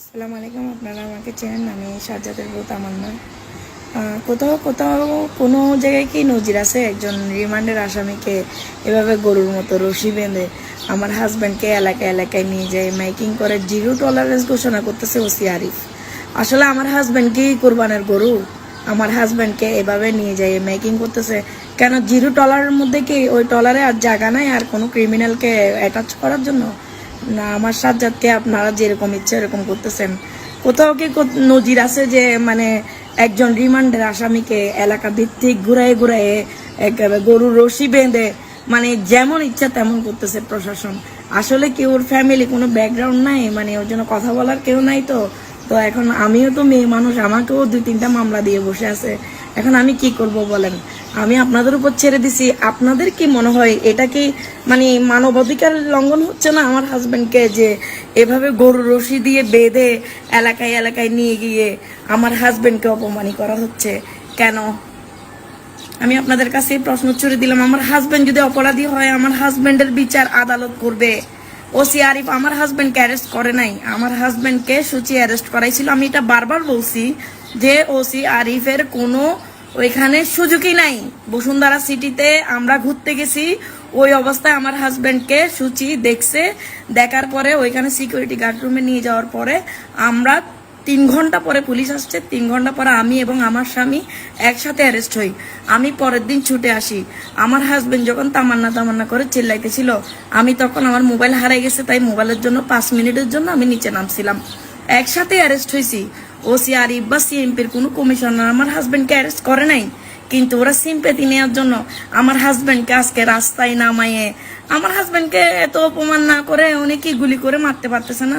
আসসালামু আলাইকুম। আপনারা আমাকে চেনেন, আমি সাজ্জাদের বউ তামান্না। কোথাও কোথাও কোনো জায়গায় কি নজির আছে একজন রিমান্ডের আসামিকে এভাবে গরুর মতো রশি বেঁধে আমার হাজব্যান্ডকে এলাকায় এলাকায় নিয়ে যায় মাইকিং করে জিরো টলারেন্স ঘোষণা করতেছে ওসি আরিফ। আসলে আমার হাজব্যান্ড কি কোরবানের গরু? আমার হাজব্যান্ডকে এভাবে নিয়ে যায় মেকিং করতেছে কেন? জিরো টলারের মধ্যে কি ওই টলারে আর জায়গা নাই আর কোনো ক্রিমিনালকে অ্যাটাচ করার জন্য? না, আমার সাজ্জাদকে আপনারা যেরকম ইচ্ছে এরকম করতেছেন। কোথাও কি নজির আছে যে মানে একজন রিমান্ডের আসামিকে এলাকা ভিত্তিক ঘুরায় ঘুরায় একেবারে গরুর রশি বেঁধে মানে যেমন ইচ্ছা তেমন করতেছে প্রশাসন? আসলে কি ওর ফ্যামিলি কোনো ব্যাকগ্রাউন্ড নাই? মানে ওর জন্য কথা বলার কেউ নাই? তো তো এখন আমিও তো মেয়ে মানুষ, আমাকেও 2-3টা মামলা দিয়ে বসে আছে। এখন আমি কি করব বলেন? আমি আপনাদের উপর ছেড়ে দিছি। আপনাদের কি মনে হয় এটা কি মানে মানবাধিকার লঙ্ঘন হচ্ছে না আমার হাজবেন্ডকে যে এভাবে গরুর রশি দিয়ে বেঁধে এলাকায় এলাকায় নিয়ে গিয়ে আমার হাজবেন্ডকে অপমানি করা হচ্ছে কেন? আমি আপনাদের কাছে প্রশ্ন ছুড়ে দিলাম, আমার হাজবেন্ড যদি অপরাধী হয় আমার হাজবেন্ডের বিচার আদালত করবে। ওসি আরিফ আমার হাজবেন্ডকে অ্যারেস্ট করে নাই, আমার হাজবেন্ডকে সুচি অ্যারেস্ট করাইছিল। আমি এটা বারবার বলছি যে ওসি আরিফের কোনো ওইখানে সুযোগই নাই। বসুন্ধরা সিটিতে আমরা ঘুরতে গেছি, ওই অবস্থায় আমার হাজবেন্ডকে সুচি দেখছে। দেখার পরে ওইখানে সিকিউরিটি গার্ড রুমে নিয়ে যাওয়ার পরে আমরা 3 ঘন্টা পরে পুলিশ আসছে, 3 ঘন্টা পরে আমি এবং আমার স্বামী একসাথে অ্যারেস্ট হই। আমি পরের দিন ছুটে আসি। আমার হাজবেন্ড যখন তামান্না তামান্না করে চিল্লাইতেছিল, আমি তখন আমার মোবাইল হারাই গেছে, তাই মোবাইলের জন্য 5 মিনিটের জন্য আমি নিচে নামছিলাম। একসাথে অ্যারেস্ট হয়েছি। ওসি আরিফ বা সিএমপির কোনো কমিশনার আমার হাজবেন্ডকে অ্যারেস্ট করে নাই, কিন্তু ওরা সিম্পেথি নেওয়ার জন্য আমার হাজবেন্ডকে আজকে রাস্তায় নামাইয়ে আমার হাজবেন্ডকে এত অপমান না করে উনি কি গুলি করে মারতে পারতেছে না?